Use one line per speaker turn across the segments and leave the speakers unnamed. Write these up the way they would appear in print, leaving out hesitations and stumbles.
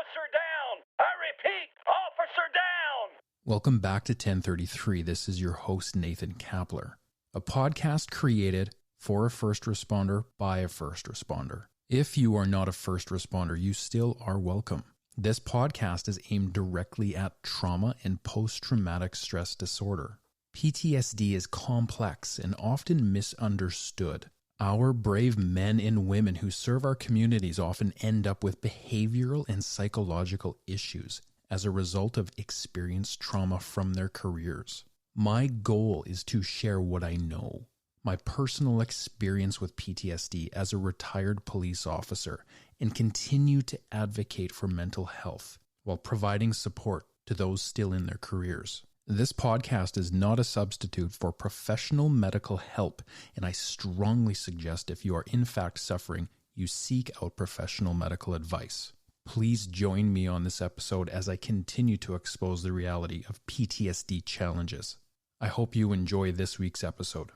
Officer down! I repeat, officer down!
Welcome back to 1033. This is your host, Nathan Kapler, a podcast created for a first responder by a first responder. If you are not a first responder, you still are welcome. This podcast is aimed directly at trauma and post-traumatic stress disorder. PTSD is complex and often misunderstood. Our brave men and women who serve our communities often end up with behavioral and psychological issues as a result of experienced trauma from their careers. My goal is to share what I know, my personal experience with PTSD as a retired police officer, and continue to advocate for mental health while providing support to those still in their careers. This podcast is not a substitute for professional medical help, and I strongly suggest if you are in fact suffering, you seek out professional medical advice. Please join me on this episode as I continue to expose the reality of PTSD challenges. I hope you enjoy this week's episode.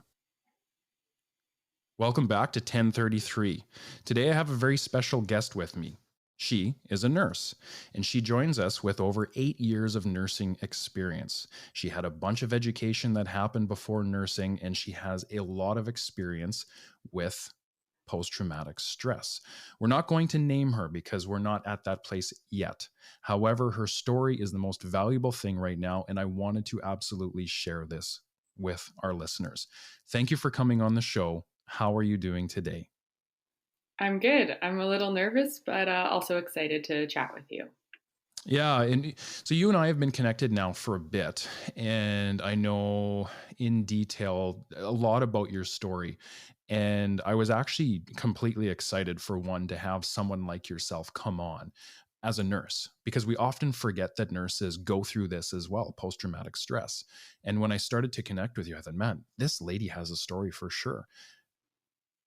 Welcome back to 1033. Today I have a very special guest with me. She is a nurse, and she joins us with over 8 years of nursing experience. She had a bunch of education that happened before nursing, and she has a lot of experience with post-traumatic stress. We're not going to name her because we're not at that place yet. However, her story is the most valuable thing right now, and I wanted to absolutely share this with our listeners. Thank you for coming on the show. How are you doing today?
I'm good. I'm a little nervous, but also excited to chat with you.
Yeah. And so you and I have been connected now for a bit, and I know in detail a lot about your story. And I was actually completely excited for one to have someone like yourself come on as a nurse, because we often forget that nurses go through this as well, post-traumatic stress. And when I started to connect with you, I thought, man, this lady has a story for sure.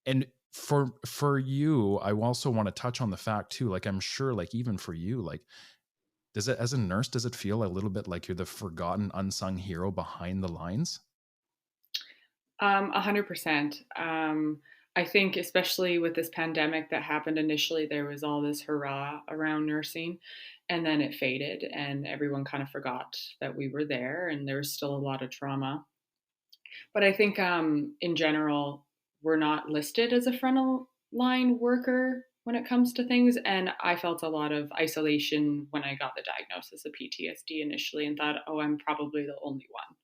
And for you, I also want to touch on the fact too, like I'm sure like even for you, like does it, as a nurse, does it feel a little bit like you're the forgotten unsung hero behind the lines?
100%. I think especially with this pandemic that happened initially, there was all this hurrah around nursing, and then it faded and everyone kind of forgot that we were there, and there was still a lot of trauma. But I think in general, we're not listed as a frontline worker when it comes to things. And I felt a lot of isolation when I got the diagnosis of PTSD initially and thought, oh, I'm probably the only one.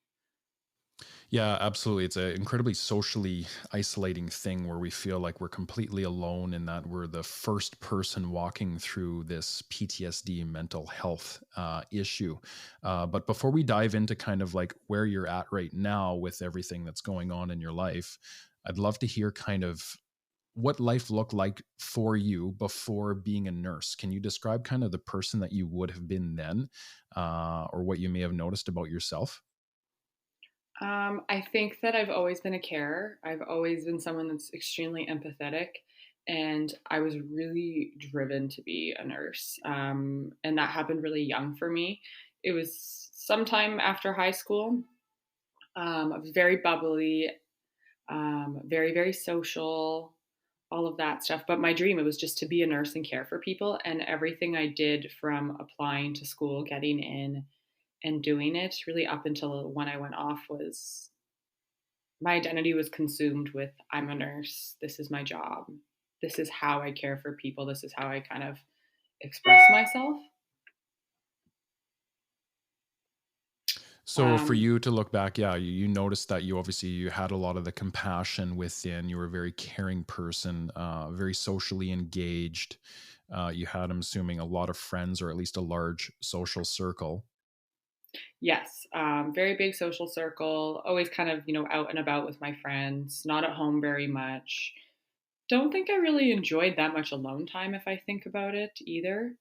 Yeah, absolutely. It's an incredibly socially isolating thing where we feel like we're completely alone and that we're the first person walking through this PTSD mental health issue. But before we dive into kind of like where you're at right now with everything that's going on in your life, I'd love to hear kind of what life looked like for you before being a nurse. Can you describe kind of the person that you would have been then, or what you may have noticed about yourself?
I think that I've always been a carer. I've always been someone that's extremely empathetic, and I was really driven to be a nurse. And that happened really young for me. It was sometime after high school. I was very bubbly, very, very social, all of that stuff. But my dream, it was just to be a nurse and care for people. And everything I did from applying to school, getting in, and doing it really up until when I went off was my identity was consumed with I'm a nurse. This is my job. This is how I care for people. This is how I kind of express myself.
So for you to look back, yeah, you noticed that you had a lot of the compassion within. You were a very caring person, very socially engaged. You had, I'm assuming, a lot of friends, or at least a large social circle.
Yes, very big social circle. Always kind of, out and about with my friends. Not at home very much. Don't think I really enjoyed that much alone time if I think about it either.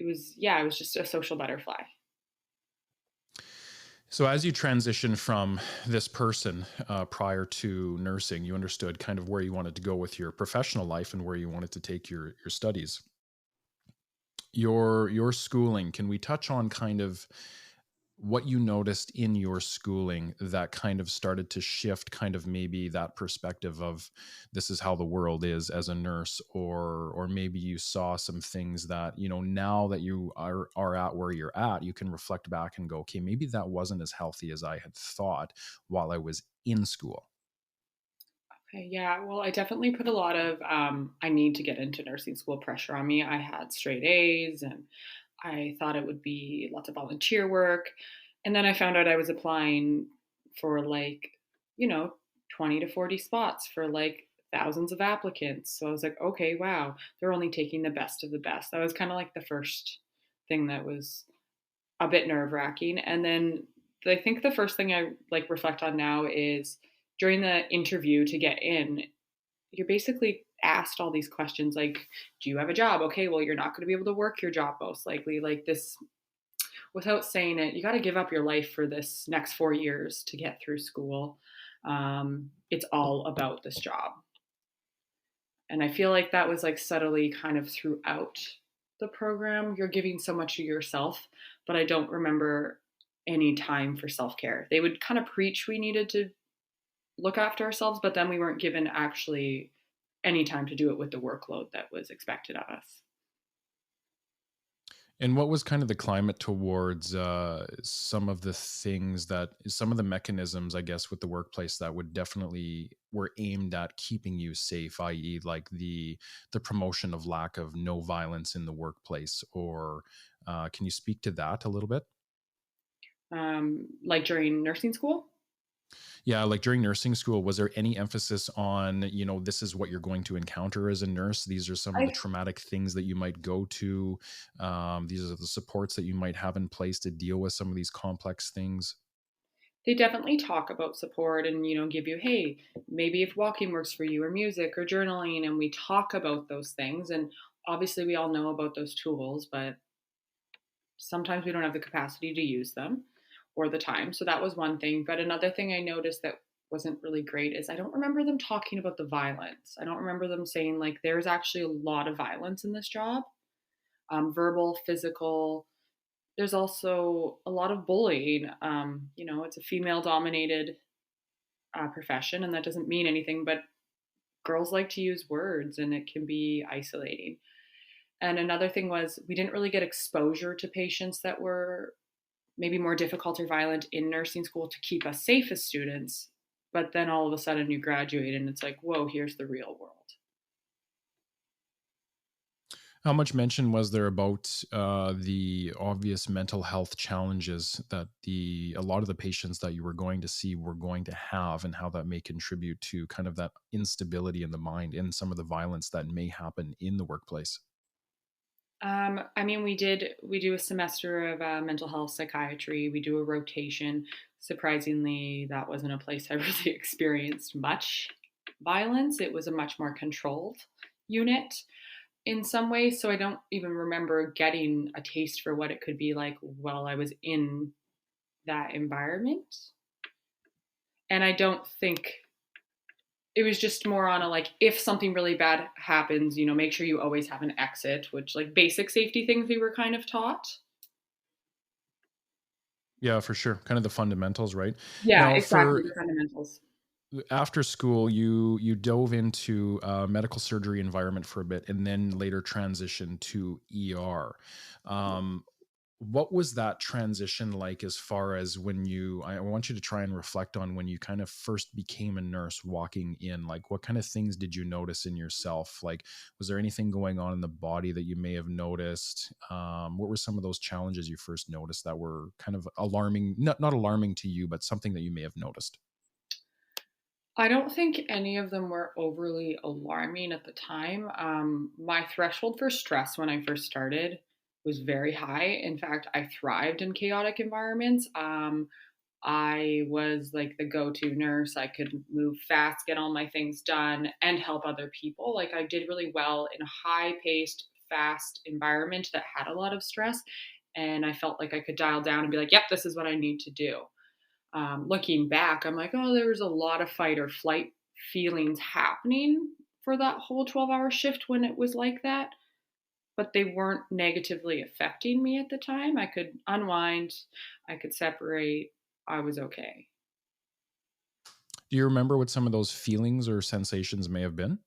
It was just a social butterfly.
So as you transition from this person prior to nursing, you understood kind of where you wanted to go with your professional life and where you wanted to take your studies. Your schooling, can we touch on kind of what you noticed in your schooling that kind of started to shift kind of maybe that perspective of this is how the world is as a nurse, or maybe you saw some things that, now that you are at where you're at, you can reflect back and go, okay, maybe that wasn't as healthy as I had thought while I was in school.
Okay, yeah, well, I definitely put a lot of I need to get into nursing school pressure on me. I had straight A's and I thought it would be lots of volunteer work. And then I found out I was applying for like, you know, 20 to 40 spots for like thousands of applicants. So I was like, okay, wow, they're only taking the best of the best. That was kind of like the first thing that was a bit nerve wracking. And then I think the first thing I like reflect on now is during the interview to get in, you're basically asked all these questions like, do you have a job? Okay, well, you're not going to be able to work your job most likely. Like this, without saying it, you got to give up your life for this next 4 years to get through school. It's all about this job. And I feel like that was like subtly kind of throughout the program. You're giving so much of yourself, but I don't remember any time for self care. They would kind of preach we needed to look after ourselves, but then we weren't given actually any time to do it with the workload that was expected of us.
And what was kind of the climate towards some of the mechanisms, I guess, with the workplace that would definitely were aimed at keeping you safe, i.e., like the promotion of lack of no violence in the workplace, or can you speak to that a little bit?
Like during nursing school.
Yeah, like during nursing school, was there any emphasis on, this is what you're going to encounter as a nurse? These are some of the
I
traumatic things that you might go to. These are the supports that you might have in place to deal with some of these complex things.
They definitely talk about support and give you, hey, maybe if walking works for you or music or journaling, and we talk about those things. And obviously we all know about those tools, but sometimes we don't have the capacity to use them or the time. So that was one thing. But another thing I noticed that wasn't really great is I don't remember them talking about the violence. I don't remember them saying like there's actually a lot of violence in this job, verbal, physical. There's also a lot of bullying. It's a female dominated profession, and that doesn't mean anything, but girls like to use words and it can be isolating. And another thing was we didn't really get exposure to patients that were maybe more difficult or violent in nursing school to keep us safe as students. But then all of a sudden you graduate and it's like, whoa, here's the real world.
How much mention was there about the obvious mental health challenges that a lot of the patients that you were going to see were going to have, and how that may contribute to kind of that instability in the mind and some of the violence that may happen in the workplace?
I mean, we do a semester of mental health psychiatry. We do a rotation. Surprisingly, that wasn't a place I really experienced much violence. It was a much more controlled unit in some ways. So I don't even remember getting a taste for what it could be like while I was in that environment. And I don't think it was just more on a like, if something really bad happens, make sure you always have an exit, which like basic safety things we were kind of taught.
Yeah, for sure. Kind of the fundamentals, right?
Yeah,
Now,
exactly.
for
The fundamentals.
after school, you dove into a medical surgery environment for a bit, and then later transitioned to ER. Um, what was that transition like, as far as when I want you to try and reflect on when you kind of first became a nurse walking in, like what kind of things did you notice in yourself? Like, was there anything going on in the body that you may have noticed? What were some of those challenges you first noticed that were kind of alarming, not alarming to you, but something that you may have noticed?
I don't think any of them were overly alarming at the time. My threshold for stress when I first started was very high. In fact, I thrived in chaotic environments. I was like the go to nurse. I could move fast, get all my things done, and help other people. Like I did really well in a high paced, fast environment that had a lot of stress. And I felt like I could dial down and be like, yep, this is what I need to do. Looking back, I'm like, oh, there was a lot of fight or flight feelings happening for that whole 12-hour shift when it was like that. but they weren't negatively affecting me at the time. I could unwind, I could separate, I was okay.
Do you remember what some of those feelings or sensations may have been?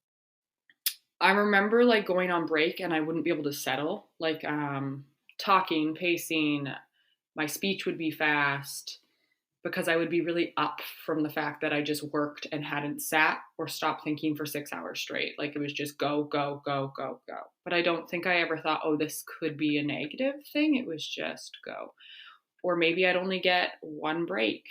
I remember like going on break and I wouldn't be able to settle, like talking, pacing, my speech would be fast because I would be really up from the fact that I just worked and hadn't sat or stopped thinking for 6 hours straight. Like it was just go, go, go, go, go. But I don't think I ever thought, oh, this could be a negative thing. It was just go. Or maybe I'd only get one break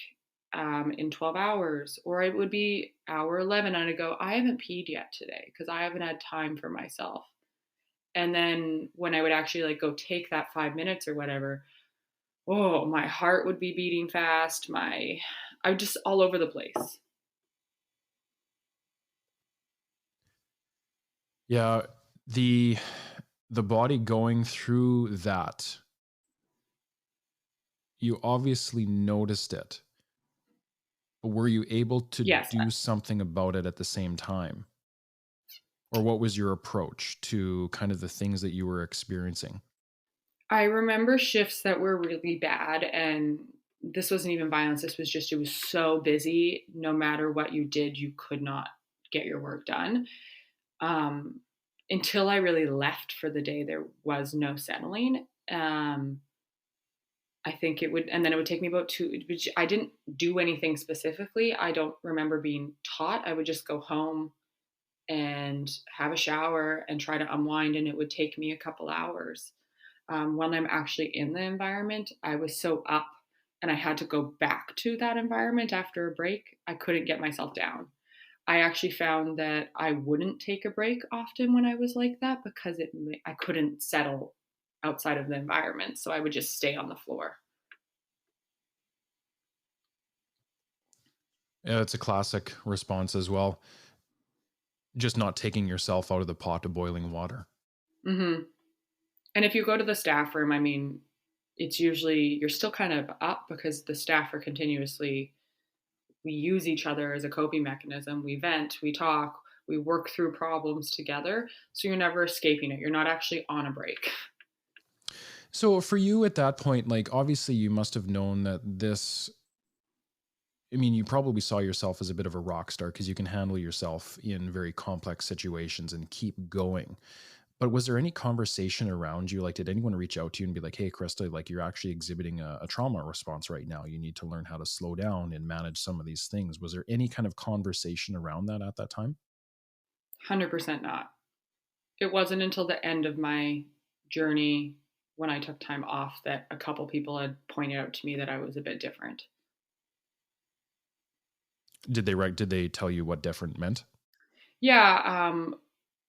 in 12 hours, or it would be hour 11 and I'd go, I haven't peed yet today because I haven't had time for myself. And then when I would actually like go take that 5 minutes or whatever, oh, my heart would be beating fast. I just all over the place.
Yeah, the body going through that, you obviously noticed it. But were you able to
Yes,
do something about it at the same time? Or what was your approach to kind of the things that you were experiencing?
I remember shifts that were really bad, and this wasn't even violence. This was just, it was so busy. No matter what you did, you could not get your work done. Um, until I really left for the day, there was no settling. I think it would, and then it would take me about I didn't do anything specifically. I don't remember being taught. I would just go home and have a shower and try to unwind, and it would take me a couple hours. When I'm actually in the environment, I was so up and I had to go back to that environment after a break. I couldn't get myself down. I actually found that I wouldn't take a break often when I was like that because I couldn't settle outside of the environment. So I would just stay on the floor.
Yeah, it's a classic response as well. Just not taking yourself out of the pot of boiling water.
Hmm. And if you go to the staff room, I mean, it's usually you're still kind of up because the staff are continuously, we use each other as a coping mechanism. We vent, we talk, we work through problems together. So you're never escaping it. You're not actually on a break.
So for you at that point, like obviously you must have known that this, I mean, you probably saw yourself as a bit of a rock star because you can handle yourself in very complex situations and keep going. But was there any conversation around you? Like, did anyone reach out to you and be like, hey, Krista, like you're actually exhibiting a trauma response right now. You need to learn how to slow down and manage some of these things. Was there any kind of conversation around that at that time?
100% not. It wasn't until the end of my journey when I took time off that a couple people had pointed out to me that I was a bit different.
Did they tell you what different meant?
Yeah,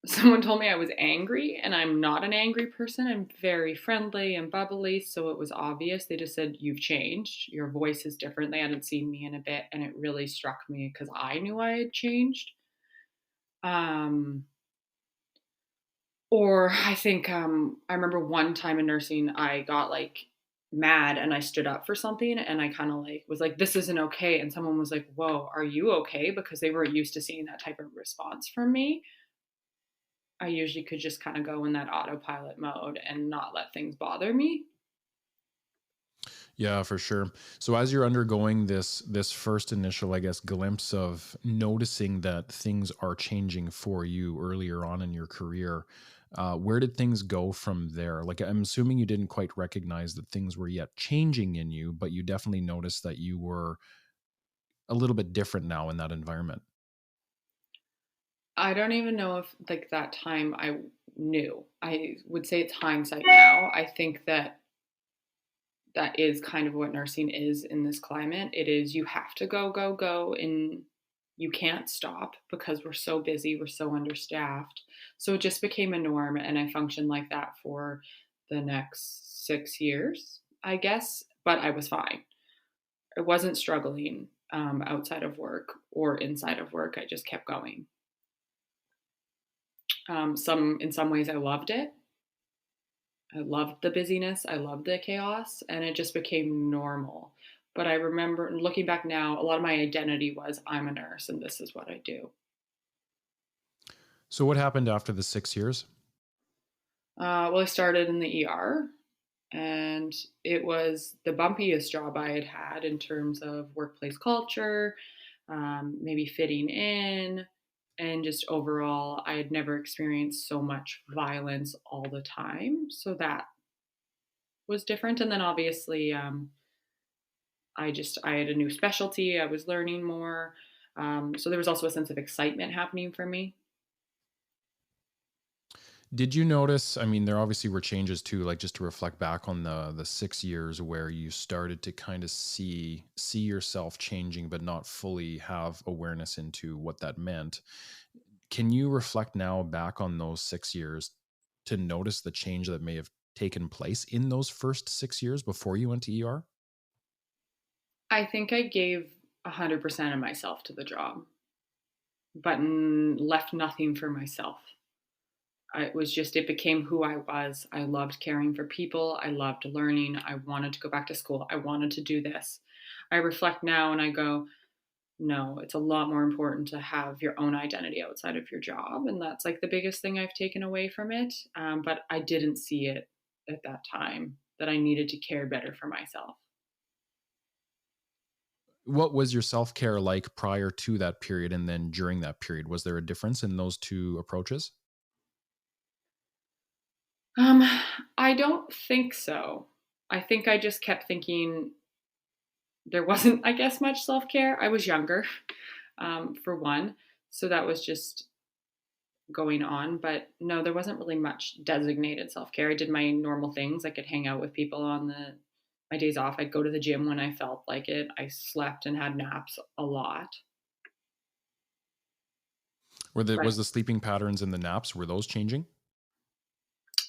someone told me I was angry, and I'm not an angry person. I'm very friendly and bubbly, so it was obvious. They just said, you've changed. Your voice is different. They hadn't seen me in a bit, and it really struck me because I knew I had changed. Um, or I think I remember one time in nursing, I got like mad and I stood up for something and I kind of like was like, this isn't okay. And someone was like, whoa, are you okay? Because they weren't used to seeing that type of response from me. I usually could just kind of go in that autopilot mode and not let things bother me.
Yeah, for sure. So as you're undergoing this first initial, I guess, glimpse of noticing that things are changing for you earlier on in your career, where did things go from there? Like I'm assuming you didn't quite recognize that things were yet changing in you, but you definitely noticed that you were a little bit different now in that environment.
I don't even know if like that time I knew. I would say it's hindsight now. I think that that is kind of what nursing is in this climate. It is you have to go, go, go, and you can't stop because we're so busy, we're so understaffed. So it just became a norm, and I functioned like that for the next 6 years, I guess. But I was fine. I wasn't struggling outside of work or inside of work. I just kept going. In some ways, I loved it. I loved the busyness, I loved the chaos, and it just became normal. But I remember looking back now, a lot of my identity was I'm a nurse and this is what I do.
So what happened after the 6 years?
Well, I started in the ER, and it was the bumpiest job I had had in terms of workplace culture, maybe fitting in, and just overall, I had never experienced so much violence all the time. So that was different. And then obviously, I had a new specialty. I was learning more. So there was also a sense of excitement happening for me.
Did you notice? I mean, there obviously were changes too, like just to reflect back on the 6 years where you started to kind of see yourself changing, but not fully have awareness into what that meant. Can you reflect now back on those 6 years to notice the change that may have taken place in those first 6 years before you went to ER?
I think I gave 100% of myself to the job, but left nothing for myself. It was just, it became who I was. I loved caring for people. I loved learning. I wanted to go back to school. I wanted to do this. I reflect now and I go, no, it's a lot more important to have your own identity outside of your job. And that's like the biggest thing I've taken away from it. But I didn't see it at that time that I needed to care better for myself.
What was your self-care like prior to that period and then during that period? Was there a difference in those two approaches?
Um, I don't think so. I think I just kept thinking there wasn't, I guess, much self care. I was younger, for one. So that was just going on. But no, there wasn't really much designated self care. I did my normal things. I could hang out with people on my days off. I'd go to the gym when I felt like it. I slept and had naps a lot. But
Was the sleeping patterns and the naps, were those changing?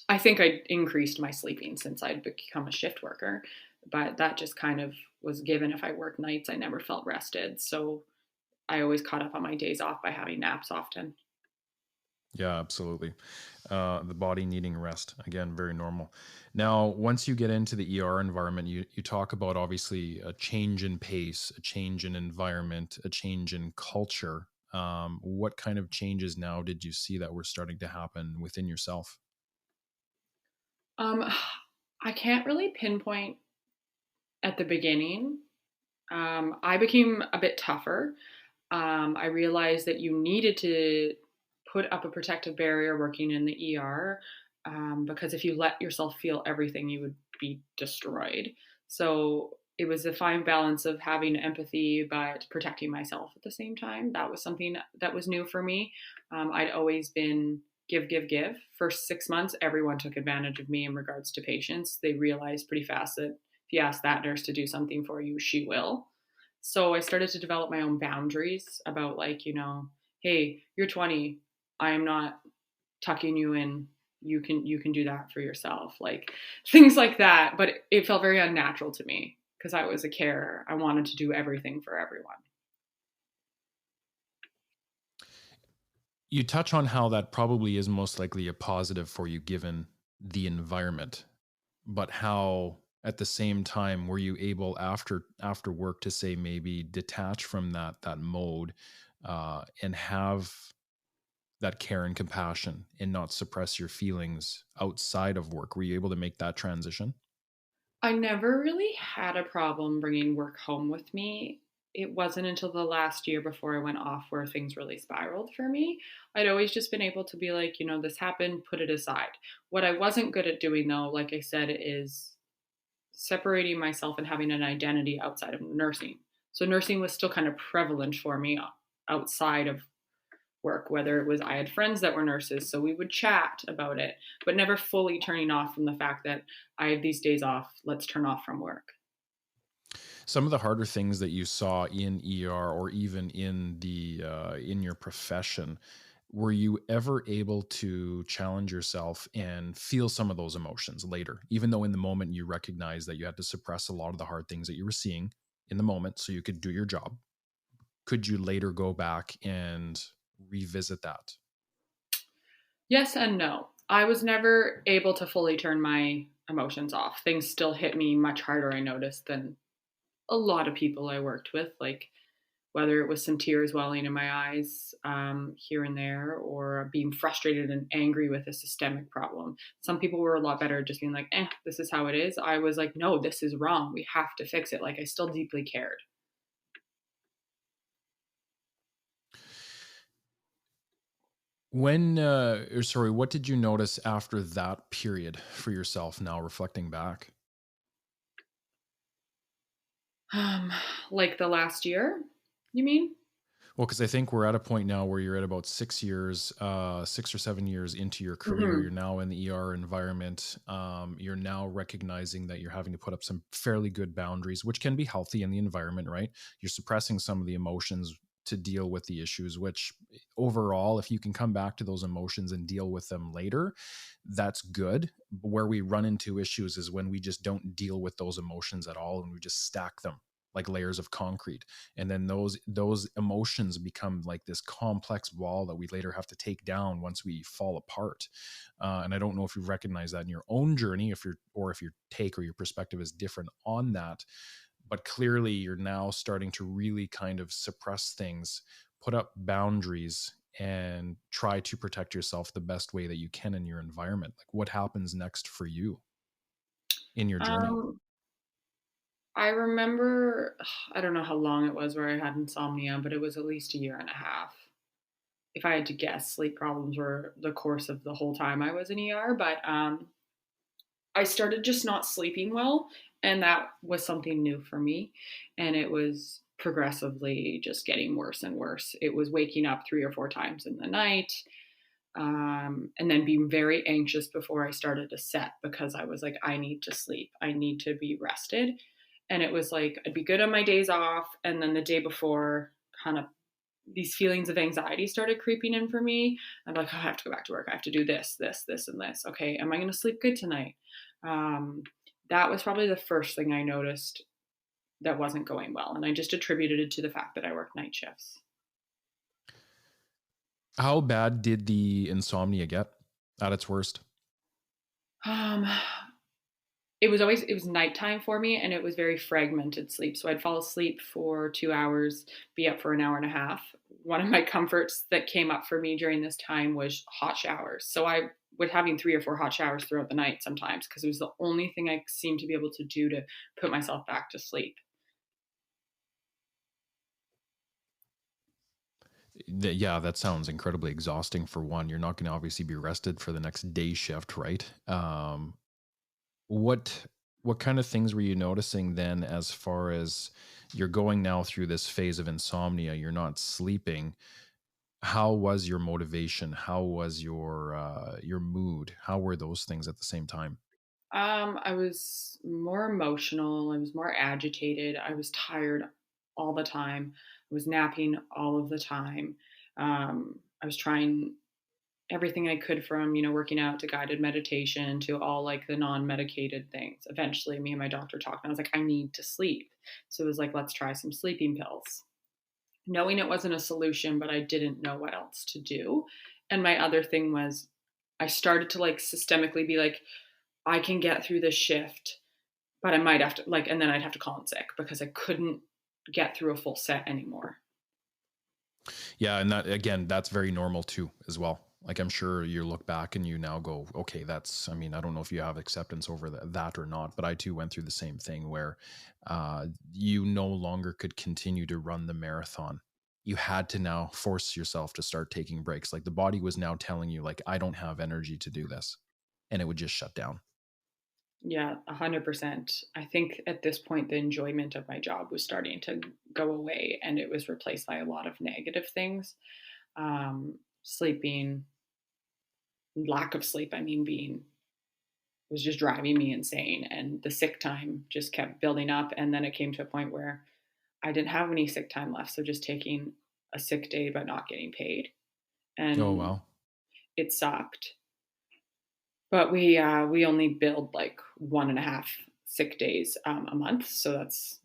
I think I increased my sleeping since I'd become a shift worker. But that just kind of was given. If I worked nights, I never felt rested. So I always caught up on my days off by having naps often.
Yeah, absolutely. The body needing rest, again, very normal. Now, once you get into the ER environment, you talk about obviously a change in pace, a change in environment, a change in culture. What kind of changes now did you see that were starting to happen within yourself?
Um, I can't really pinpoint at the beginning. I became a bit tougher. I realized that you needed to put up a protective barrier working in the ER, because if you let yourself feel everything, you would be destroyed. So it was a fine balance of having empathy but protecting myself at the same time. That was something that was new for me. I'd always been give, give, give. First 6 months, everyone took advantage of me in regards to patients. They realized pretty fast that if you ask that nurse to do something for you, she will. So I started to develop my own boundaries about, like, hey, you're 20. I am not tucking you in. You can do that for yourself. Like things like that. But it felt very unnatural to me because I was a carer. I wanted to do everything for everyone.
You touch on how that probably is most likely a positive for you given the environment, but how at the same time were you able after work to say maybe detach from that mode and have that care and compassion and not suppress your feelings outside of work? Were you able to make that transition?
I never really had a problem bringing work home with me. It wasn't until the last year before I went off where things really spiraled for me. I'd always just been able to be like, this happened, put it aside. What I wasn't good at doing, though, like I said, is separating myself and having an identity outside of nursing. So nursing was still kind of prevalent for me outside of work, whether it was I had friends that were nurses, so we would chat about it, but never fully turning off from the fact that I have these days off, let's turn off from work.
Some of the harder things that you saw in ER or even in your profession, were you ever able to challenge yourself and feel some of those emotions later, even though in the moment you recognize that you had to suppress a lot of the hard things that you were seeing in the moment so you could do your job? Could you later go back and revisit that?
Yes and no. I was never able to fully turn my emotions off. Things still hit me much harder, I noticed, than a lot of people I worked with. Like whether it was some tears welling in my eyes here and there, or being frustrated and angry with a systemic problem. Some people were a lot better at just being like, this is how it is. I was like, no, this is wrong. We have to fix it. Like, I still deeply cared.
What did you notice after that period for yourself now reflecting back?
Um, like the last year, you mean?
Well, because I think we're at a point now where you're at about 6 or 7 years into your career. You're
Hmm.
now in the ER environment. You're now recognizing that you're having to put up some fairly good boundaries, which can be healthy in the environment, right? You're suppressing some of the emotions to deal with the issues, which overall, if you can come back to those emotions and deal with them later, that's good. But where we run into issues is when we just don't deal with those emotions at all and we just stack them like layers of concrete, and then those emotions become like this complex wall that we later have to take down once we fall apart. And I don't know if you recognize that in your own journey, if your take or your perspective is different on that, but clearly you're now starting to really kind of suppress things, put up boundaries, and try to protect yourself the best way that you can in your environment. Like, what happens next for you in your journey?
Um, I remember, I don't know how long it was where I had insomnia, but it was at least a year and a half. If I had to guess, sleep problems were the course of the whole time I was in ER, but I started just not sleeping well, and that was something new for me. And it was progressively just getting worse and worse. It was waking up 3 or 4 times in the night, and then being very anxious before I started a set because I was like, I need to sleep, I need to be rested. And it was like, I'd be good on my days off. And then the day before, kind of these feelings of anxiety started creeping in for me. I'm like, oh, I have to go back to work. I have to do this, this, this, and this. Okay, am I going to sleep good tonight? Um, that was probably the first thing I noticed that wasn't going well. And I just attributed it to the fact that I work night shifts.
How bad did the insomnia get at its worst?
Um, it was nighttime for me, and it was very fragmented sleep. So I'd fall asleep for 2 hours, be up for an hour and a half. One of my comforts that came up for me during this time was hot showers. So I was having 3 or 4 hot showers throughout the night sometimes because it was the only thing I seemed to be able to do to put myself back to sleep.
Yeah, that sounds incredibly exhausting for one. You're not going to obviously be rested for the next day shift, right? What what kind of things were you noticing then as far as you're going now through this phase of insomnia, you're not sleeping? How was your motivation? How was your mood? How were those things at the same time?
I was more emotional. I was more agitated. I was tired all the time. I was napping all of the time. I was trying everything I could, from, working out to guided meditation to all like the non-medicated things. Eventually me and my doctor talked and I was like, I need to sleep. So it was like, let's try some sleeping pills. Knowing it wasn't a solution, but I didn't know what else to do. And my other thing was I started to like systemically be like, I can get through this shift, but I might have to like, and then I'd have to call in sick because I couldn't get through a full set anymore.
Yeah, and that again, that's very normal too, as well. Like I'm sure you look back and you now go, okay, that's. I mean, I don't know if you have acceptance over that or not, but I too went through the same thing where you no longer could continue to run the marathon. You had to now force yourself to start taking breaks. Like the body was now telling you, like, I don't have energy to do this, and it would just shut down.
Yeah, 100%. I think at this point, the enjoyment of my job was starting to go away and it was replaced by a lot of negative things. Sleeping, lack of sleep, I mean, being was just driving me insane. And the sick time just kept building up. And then it came to a point where I didn't have any sick time left. So just taking a sick day, but not getting paid.
Oh
And
wow.
it sucked. But we only billed like 1.5 sick days a month. So that's,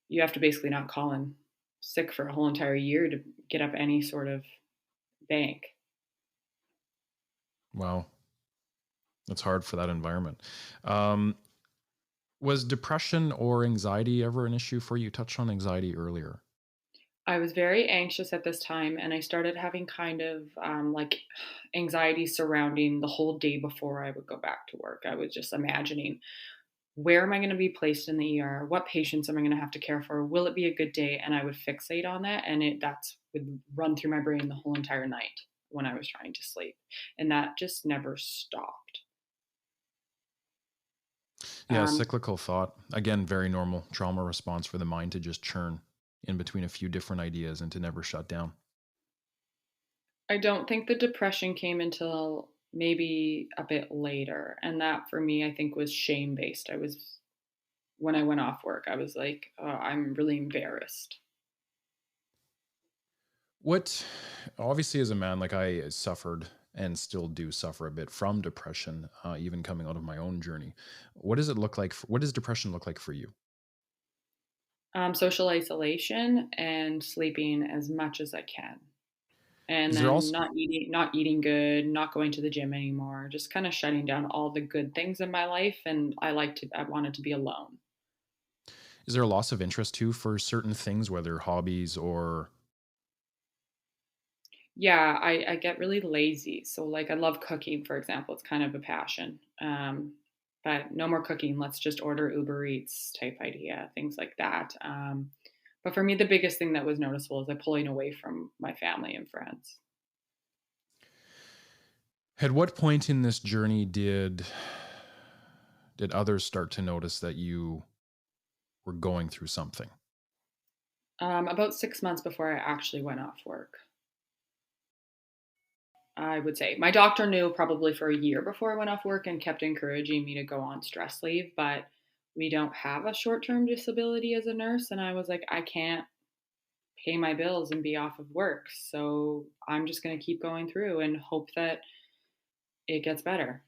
you have to basically not call in sick for a whole entire year to get up any sort of bank.
Wow. That's hard for that environment. Um, was depression or anxiety ever an issue for you? You touched on anxiety earlier.
I was very anxious at this time, and I started having kind of like anxiety surrounding the whole day before I would go back to work. I was just imagining, where am I going to be placed in the ER? What patients am I going to have to care for? Will it be a good day? And I would fixate on that, and that's would run through my brain the whole entire night when I was trying to sleep, and that just never stopped.
Yeah,
Um,
cyclical thought. Again, very normal trauma response for the mind to just churn in between a few different ideas and to never shut down.
I don't think the depression came until maybe a bit later, and that for me, I think was shame based. I was When I went off work, I was like, oh, I'm really embarrassed.
What, obviously, as a man, like I suffered and still do suffer a bit from depression, even coming out of my own journey. What does it look like? What does depression look like for you?
Social isolation and sleeping as much as I can. And
Is there
then
also,
not eating good, not going to the gym anymore, just kind of shutting down all the good things in my life. And I wanted to be alone.
is there a loss of interest too for certain things, whether hobbies or,
Yeah, I get really lazy. So like I love cooking, for example. It's kind of a passion. But no more cooking. Let's just order Uber Eats type idea, things like that. But for me, the biggest thing that was noticeable is I pulling away from my family and friends.
at what point in this journey did others start to notice that you were going through something?
About 6 months before I actually went off work, I would say. My doctor knew probably for a year before I went off work and kept encouraging me to go on stress leave, but we don't have a short term disability as a nurse. And I was like, I can't pay my bills and be off of work. So I'm just going to keep going through and hope that it gets better.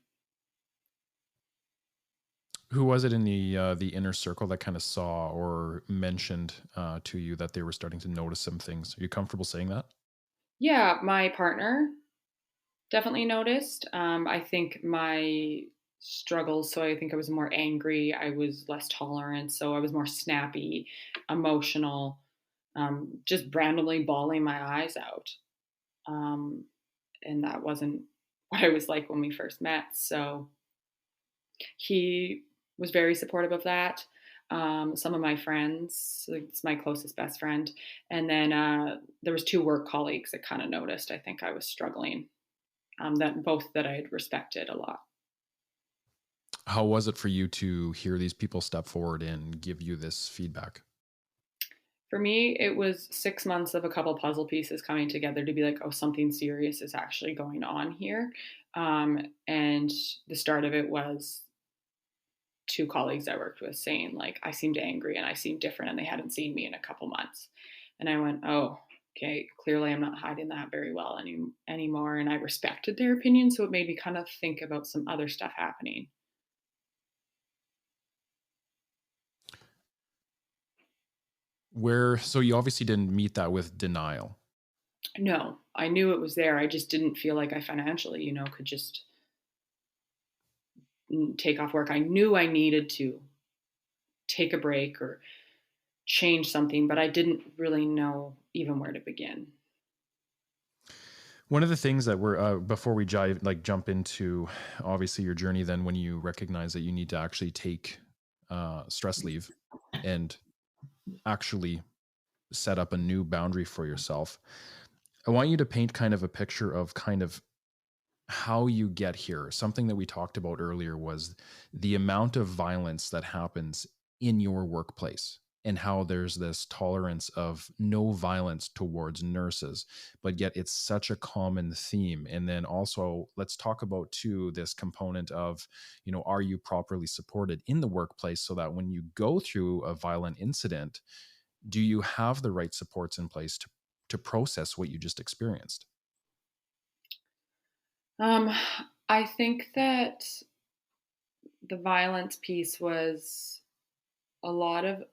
Who was it in the inner circle that kind of saw or mentioned to you that they were starting to notice some things? Are you comfortable saying that?
Yeah, my partner definitely noticed. I think my struggles, so I think I was more angry, I was less tolerant, so I was more snappy, emotional, just randomly bawling my eyes out. Um, and that wasn't what I was like when we first met. So he was very supportive of that. Some of my friends, like, it's my closest best friend, and then there was two work colleagues that kind of noticed. I think I was struggling. That I had respected a lot.
How was it for you to hear these people step forward and give you this feedback?
For me, it was 6 months of a couple puzzle pieces coming together to be like, oh, something serious is actually going on here. And the start of it was two colleagues I worked with saying, like, I seemed angry and I seemed different, and they hadn't seen me in a couple months. And I went, oh, okay, clearly I'm not hiding that very well anymore. And I respected their opinion. So it made me kind of think about some other stuff happening.
So you obviously didn't meet that with denial.
No, I knew it was there. I just didn't feel like I financially, could just take off work. I knew I needed to take a break or change something, but I didn't really know even where to begin.
One of the things that we're before we jump into obviously your journey, then when you recognize that you need to actually take stress leave and actually set up a new boundary for yourself, I want you to paint kind of a picture of kind of how you get here. Something that we talked about earlier was the amount of violence that happens in your workplace and how there's this tolerance of no violence towards nurses, but yet it's such a common theme. And then also, let's talk about too this component of, are you properly supported in the workplace so that when you go through a violent incident, do you have the right supports in place to process what you just experienced?
Um, I think that the violence piece was a lot of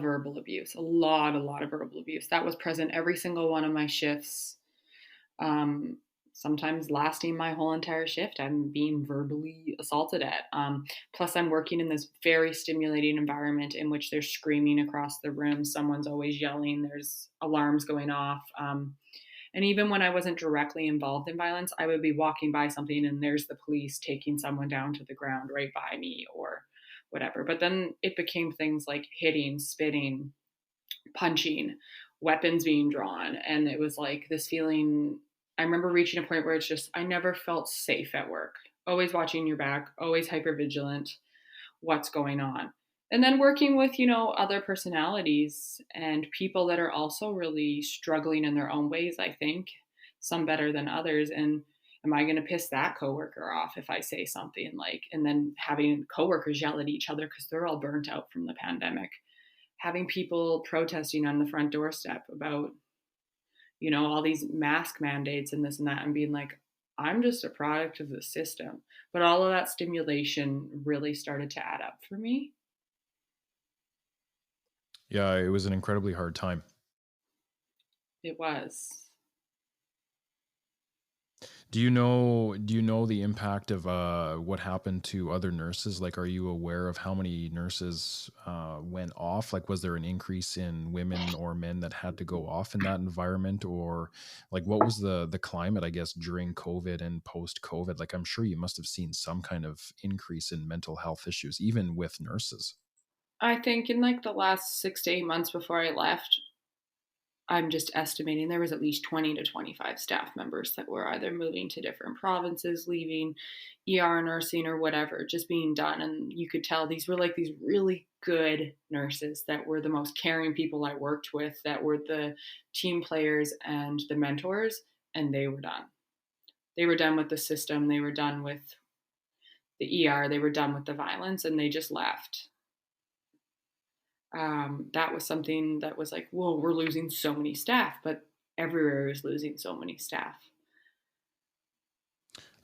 verbal abuse, a lot of verbal abuse that was present every single one of my shifts. Um, sometimes lasting my whole entire shift. I'm being verbally assaulted at. Plus, I'm working in this very stimulating environment in which they're screaming across the room. Someone's always yelling. There's alarms going off. And even when I wasn't directly involved in violence, I would be walking by something and there's the police taking someone down to the ground right by me or whatever. But then it became things like hitting, spitting, punching, weapons being drawn. And it was like this feeling. I remember reaching a point where it's just, I never felt safe at work. Always watching your back, always hyper vigilant, what's going on. And then working with, other personalities and people that are also really struggling in their own ways, I think, some better than others. And am I going to piss that coworker off if I say something like, and then having coworkers yell at each other because they're all burnt out from the pandemic, having people protesting on the front doorstep about, all these mask mandates and this and that, and being like, I'm just a product of the system. But all of that stimulation really started to add up for me.
Yeah, it was an incredibly hard time.
It was.
Do you know the impact of what happened to other nurses? Like, are you aware of how many nurses went off? Like, was there an increase in women or men that had to go off in that environment? Or like, what was the climate, I guess, during COVID and post COVID? Like, I'm sure you must have seen some kind of increase in mental health issues, even with nurses.
I think in like the last 6 to 8 months before I left, I'm just estimating there was at least 20 to 25 staff members that were either moving to different provinces, leaving ER nursing or whatever, just being done. And you could tell these were like these really good nurses that were the most caring people I worked with, that were the team players and the mentors, and they were done. They were done with the system, they were done with the ER, they were done with the violence, and they just left. That was something that was like, whoa, we're losing so many staff, but everywhere is losing so many staff.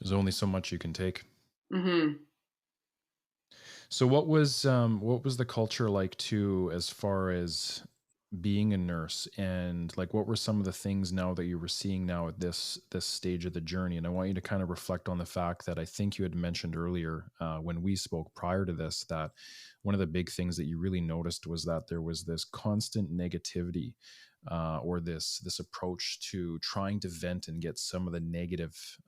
There's only so much you can take.
Mm-hmm.
So what was the culture like too, as far as being a nurse, and like what were some of the things now that you were seeing now at this stage of the journey? And I want you to kind of reflect on the fact that I think you had mentioned earlier when we spoke prior to this, that one of the big things that you really noticed was that there was this constant negativity or this approach to trying to vent and get some of the negative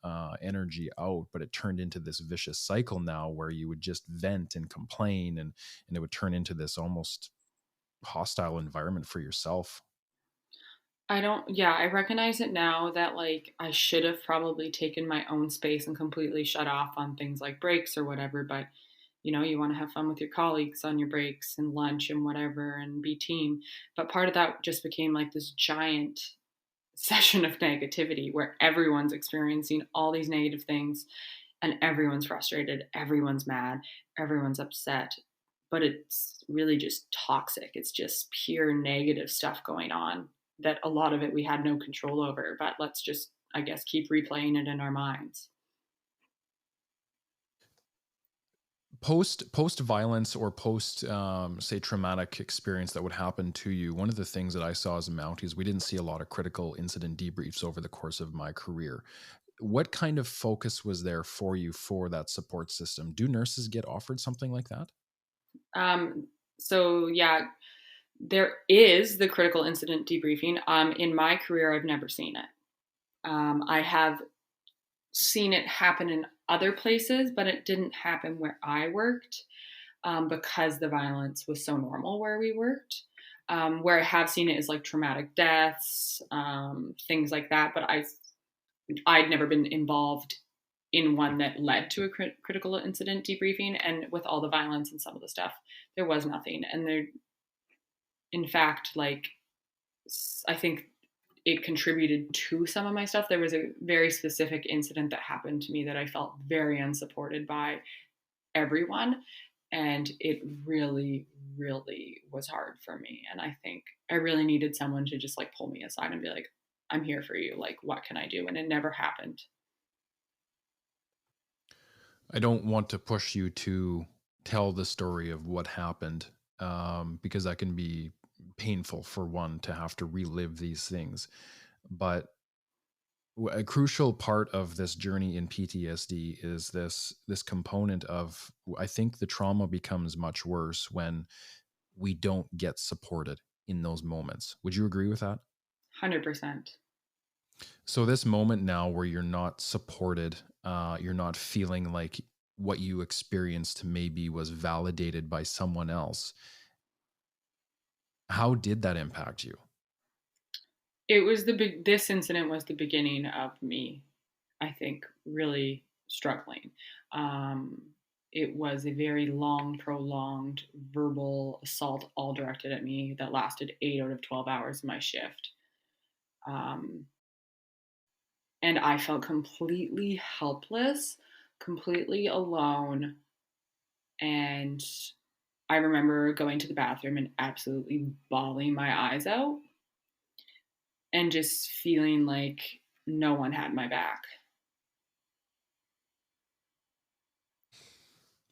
energy out, but it turned into this vicious cycle now where you would just vent and complain, and it would turn into this almost hostile environment for yourself.
I recognize it now that like I should have probably taken my own space and completely shut off on things like breaks or whatever, but you want to have fun with your colleagues on your breaks and lunch and whatever and be team. But part of that just became like this giant session of negativity where everyone's experiencing all these negative things and everyone's frustrated, everyone's mad, everyone's upset. But it's really just toxic. It's just pure negative stuff going on that a lot of it we had no control over. But let's just, I guess, keep replaying it in our minds.
Post violence or post say traumatic experience that would happen to you, one of the things that I saw as a Mountie is we didn't see a lot of critical incident debriefs over the course of my career. What kind of focus was there for you for that support system? Do nurses get offered something like that?
Um, so yeah, there is the critical incident debriefing. In my career, I've never seen it. I have seen it happen in other places, but it didn't happen where I worked because the violence was so normal where we worked. Where I have seen it is like traumatic deaths, things like that. But I'd never been involved in one that led to a critical incident debriefing. And with all the violence and some of the stuff, there was nothing. And there, in fact, like I think it contributed to some of my stuff. There was a very specific incident that happened to me that I felt very unsupported by everyone. And it really, really was hard for me. And I think I really needed someone to just like pull me aside and be like, I'm here for you. Like, what can I do? And it never happened.
I don't want to push you to tell the story of what happened because that can be painful for one to have to relive these things. But a crucial part of this journey in PTSD is this component of, I think the trauma becomes much worse when we don't get supported in those moments. Would you agree with that?
100%.
So this moment now where you're not supported, you're not feeling like what you experienced maybe was validated by someone else. How did that impact you?
It was this incident was the beginning of me, I think, really struggling. Um, it was a very long, prolonged verbal assault, all directed at me, that lasted 8 out of 12 hours of my shift. Um, and I felt completely helpless, completely alone. And I remember going to the bathroom and absolutely bawling my eyes out and just feeling like no one had my back.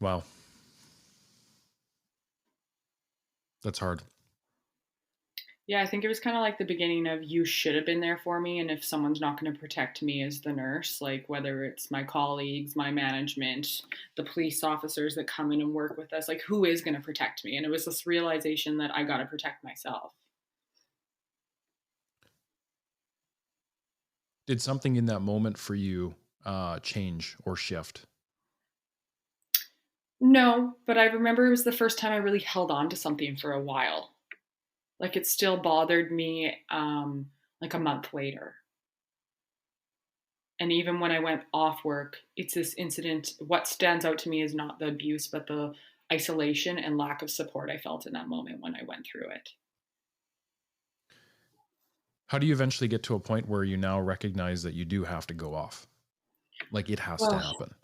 Wow. That's hard.
Yeah, I think it was kind of like the beginning of, you should have been there for me. And if someone's not going to protect me as the nurse, like whether it's my colleagues, my management, the police officers that come in and work with us, like who is going to protect me? And it was this realization that I got to protect myself.
Did something in that moment for you change or shift?
No, but I remember it was the first time I really held on to something for a while. Like it still bothered me like a month later. And even when I went off work, it's this incident. What stands out to me is not the abuse, but the isolation and lack of support I felt in that moment when I went through it.
How do you eventually get to a point where you now recognize that you do have to go off? Like it has to
Well,
happen.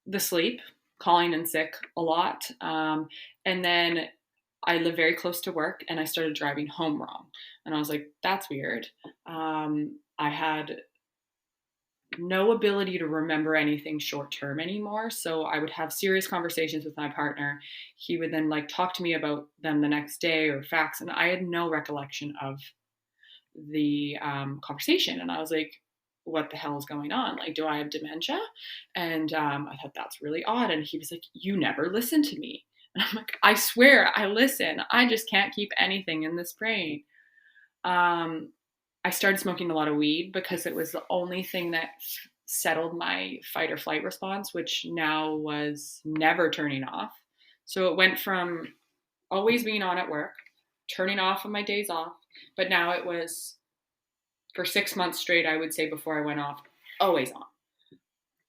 the sleep, calling in sick a lot. And then I live very close to work and I started driving home wrong. And I was like, that's weird. I had no ability to remember anything short term anymore. So I would have serious conversations with my partner. He would then like talk to me about them the next day or facts. And I had no recollection of the conversation. And I was like, what the hell is going on? Like, do I have dementia? And I thought that's really odd. And he was like, you never listen to me. And I'm like, I swear I listen. I just can't keep anything in this brain. Um, I started smoking a lot of weed because it was the only thing that settled my fight or flight response, which now was never turning off. So it went from always being on at work, turning off on my days off, but now it was for 6 months straight, I would say before I went off, always on.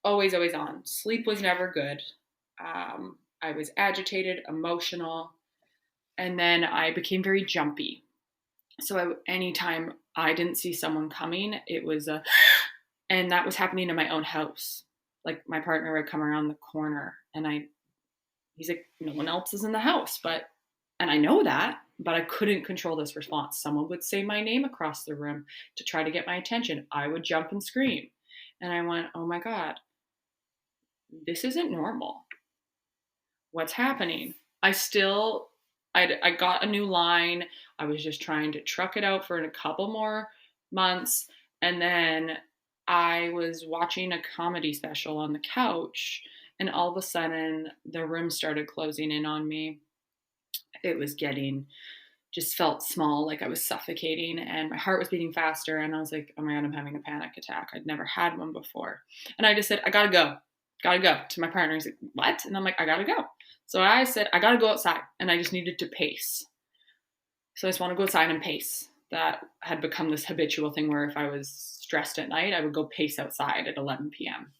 Always, always on. Sleep was never good. I was agitated, emotional, and then I became very jumpy. So anytime I didn't see someone coming, it was and that was happening in my own house. Like my partner would come around the corner and he's like, no one else is in the house, and I know that, but I couldn't control this response. Someone would say my name across the room to try to get my attention. I would jump and scream. And I went, oh my God, this isn't normal. What's happening? I got a new line. I was just trying to truck it out for a couple more months. And then I was watching a comedy special on the couch, and all of a sudden the room started closing in on me. It was just felt small, like I was suffocating, and my heart was beating faster. And I was like, oh my God, I'm having a panic attack. I'd never had one before. And I just said, I gotta go to my partner. He's like, what? And I'm like, I gotta go. So I said, I gotta go outside, and I just needed to pace. So I just want to go outside and pace. That had become this habitual thing where if I was stressed at night, I would go pace outside at 11 p.m.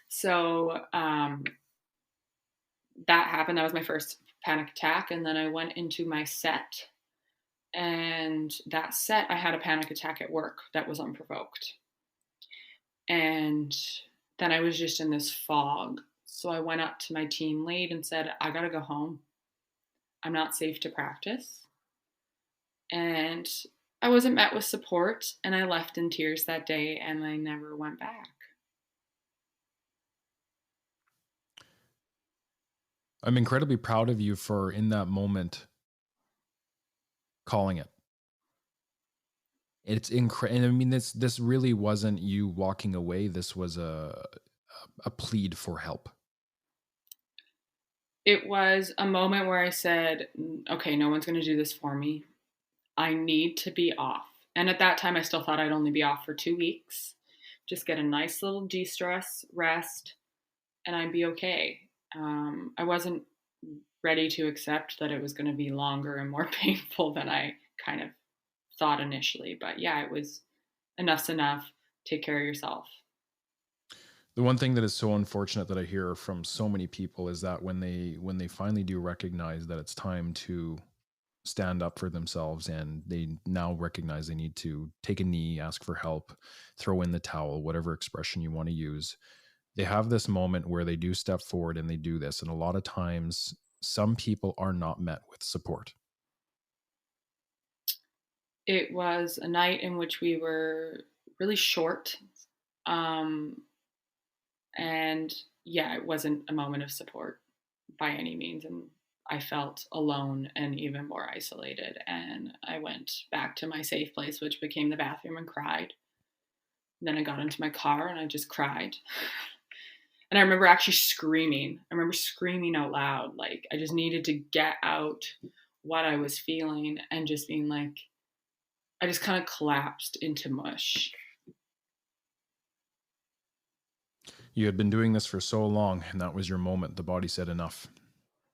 So that happened. That was my first panic attack. And then I went into my set. And that set, I had a panic attack at work that was unprovoked. And then I was just in this fog. So I went up to my team lead and said, I got to go home. I'm not safe to practice. And I wasn't met with support. And I left in tears that day, and I never went back.
I'm incredibly proud of you for, in that moment, calling it. It's incredible. And I mean, this really wasn't you walking away. This was a plead for help.
It was a moment where I said, okay, no one's going to do this for me. I need to be off. And at that time, I still thought I'd only be off for 2 weeks, just get a nice little de stress, rest, and I'd be okay. I wasn't ready to accept that it was going to be longer and more painful than I kind of thought initially. But yeah, it was enough's enough. Take care of yourself.
The one thing that is so unfortunate that I hear from so many people is that when they finally do recognize that it's time to stand up for themselves and they now recognize they need to take a knee, ask for help, throw in the towel, whatever expression you want to use, they have this moment where they do step forward and they do this. And a lot of times, some people are not met with support.
It was a night in which we were really short. Um, and yeah, it wasn't a moment of support by any means. And I felt alone and even more isolated. And I went back to my safe place, which became the bathroom, and cried. And then I got into my car and I just cried. And I remember actually screaming. I remember screaming out loud. Like, I just needed to get out what I was feeling, and just being like, I just kind of collapsed into mush.
You had been doing this for so long, and that was your moment. The body said enough.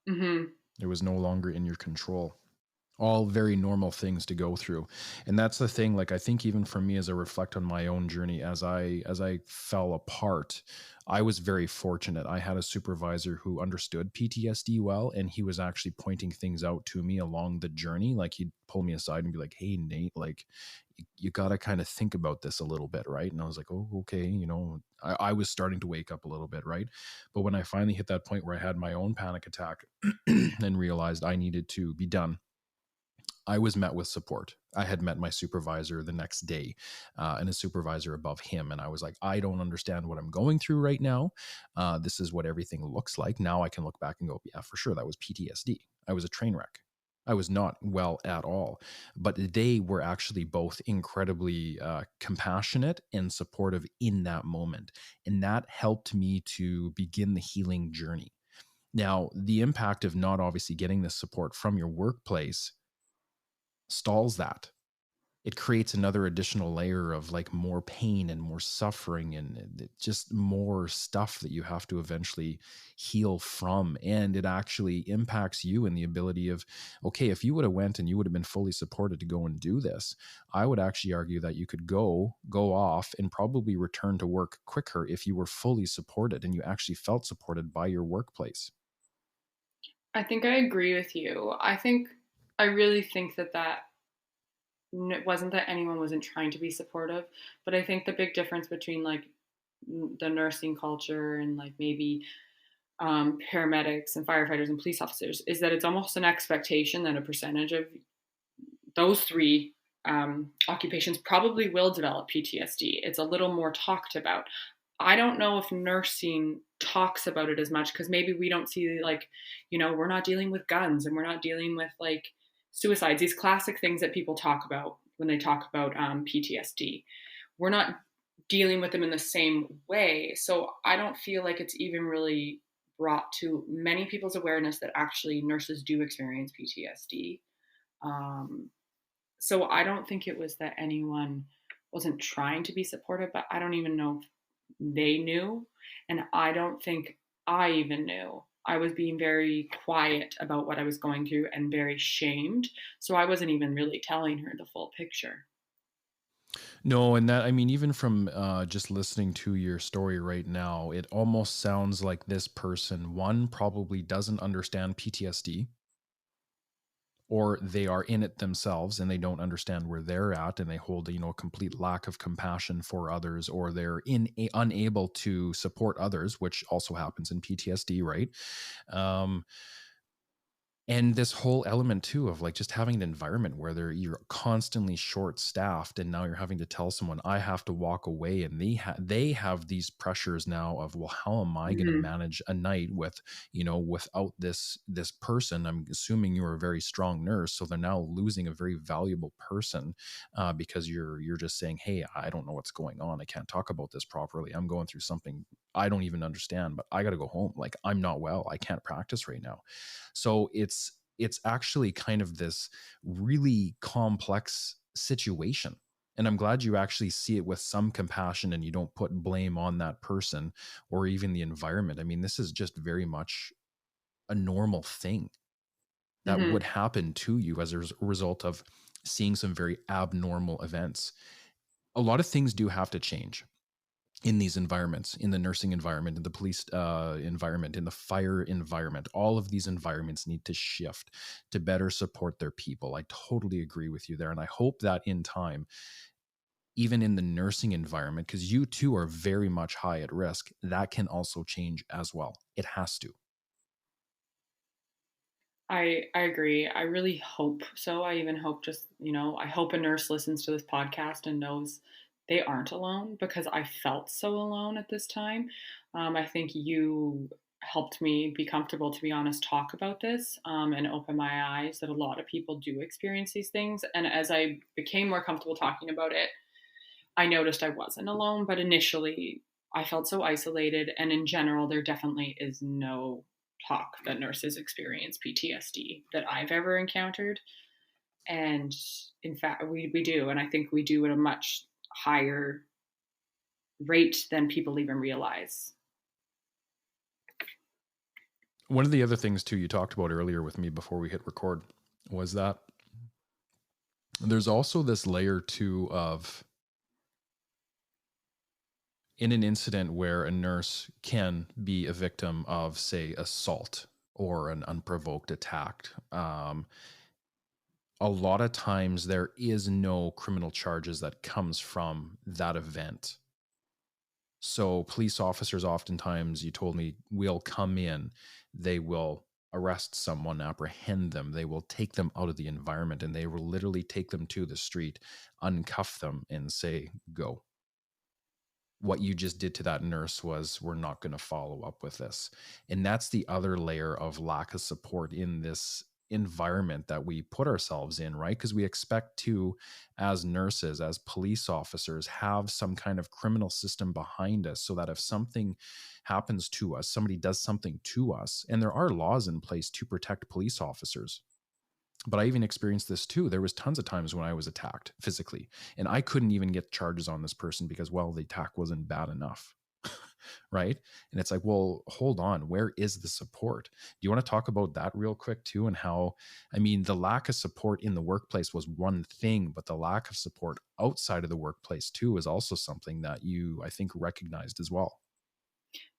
Mm-hmm.
It was no longer in your control. All very normal things to go through. And that's the thing. Like, I think even for me, as I reflect on my own journey, as I fell apart, I was very fortunate. I had a supervisor who understood PTSD well, and he was actually pointing things out to me along the journey. Like, he'd pull me aside and be like, "Hey, Nate, like, you got to kind of think about this a little bit, right?" And I was like, "Oh, okay." I was starting to wake up a little bit, right? But when I finally hit that point where I had my own panic attack and realized I needed to be done, I was met with support. I had met my supervisor the next day, and a supervisor above him. And I was like, I don't understand what I'm going through right now. This is what everything looks like. Now I can look back and go, yeah, for sure, that was PTSD. I was a train wreck. I was not well at all. But they were actually both incredibly compassionate and supportive in that moment. And that helped me to begin the healing journey. Now, the impact of not obviously getting this support from your workplace stalls that. It creates another additional layer of like more pain and more suffering and just more stuff that you have to eventually heal from. And it actually impacts you in the ability of, okay, if you would have went and you would have been fully supported to go and do this, I would actually argue that you could go off and probably return to work quicker if you were fully supported and you actually felt supported by your workplace.
I think I agree with you. I really think that it wasn't that anyone wasn't trying to be supportive, but I think the big difference between like the nursing culture and like maybe paramedics and firefighters and police officers is that it's almost an expectation that a percentage of those three occupations probably will develop PTSD. It's a little more talked about. I don't know if nursing talks about it as much because maybe we don't see like, we're not dealing with guns and we're not dealing with like suicides, these classic things that people talk about when they talk about PTSD. We're not dealing with them in the same way. So I don't feel like it's even really brought to many people's awareness that actually nurses do experience PTSD. Um, so I don't think it was that anyone wasn't trying to be supportive, but I don't even know if they knew. And I don't think I even knew. I was being very quiet about what I was going through and very shamed. So I wasn't even really telling her the full picture.
No, and that, I mean, even from just listening to your story right now, it almost sounds like this person, one, probably doesn't understand PTSD, or they are in it themselves and they don't understand where they're at and they hold a complete lack of compassion for others, or they're unable to support others, which also happens in PTSD, right? um And this whole element too of like just having an environment where you're constantly short staffed, and now you're having to tell someone I have to walk away, and they have these pressures now of, well, how am I going to
Mhm.
manage a night with, without this person? I'm assuming you're a very strong nurse, so they're now losing a very valuable person, because you're just saying, hey, I don't know what's going on, I can't talk about this properly, I'm going through something I don't even understand, but I got to go home, like I'm not well, I can't practice right now. So it's actually kind of this really complex situation. And I'm glad you actually see it with some compassion and you don't put blame on that person or even the environment. I mean, this is just very much a normal thing that
Mhm.
would happen to you as a result of seeing some very abnormal events. A lot of things do have to change in these environments, in the nursing environment, in the police environment, in the fire environment. All of these environments need to shift to better support their people. I totally agree with you there. And I hope that in time, even in the nursing environment, because you too are very much high at risk, that can also change as well. It has to.
I agree. I really hope so. I even hope just, I hope a nurse listens to this podcast and knows they aren't alone, because I felt so alone at this time. I think you helped me be comfortable, to be honest, talk about this, and open my eyes that a lot of people do experience these things. And as I became more comfortable talking about it, I noticed I wasn't alone, but initially I felt so isolated. And in general, there definitely is no talk that nurses experience PTSD that I've ever encountered. And in fact, we do. And I think we do at a much higher rate than people even realize.
One of the other things too you talked about earlier with me before we hit record was that there's also this layer too of, in an incident where a nurse can be a victim of, say, assault or an unprovoked attack, a lot of times there is no criminal charges that comes from that event. So police officers, oftentimes, you told me, will come in, they will arrest someone, apprehend them, they will take them out of the environment, and they will literally take them to the street, uncuff them, and say, go. What you just did to that nurse was, we're not going to follow up with this. And that's the other layer of lack of support in this environment that we put ourselves in, right? Because we expect to, as nurses, as police officers, have some kind of criminal system behind us, so that if something happens to us, somebody does something to us, and there are laws in place to protect police officers. But I even experienced this too. There was tons of times when I was attacked physically, and I couldn't even get charges on this person because, well, the attack wasn't bad enough. Right. And it's like, well, hold on, where is the support? Do you want to talk about that real quick too? And how, I mean, the lack of support in the workplace was one thing, but the lack of support outside of the workplace too is also something that you, I think, recognized as well.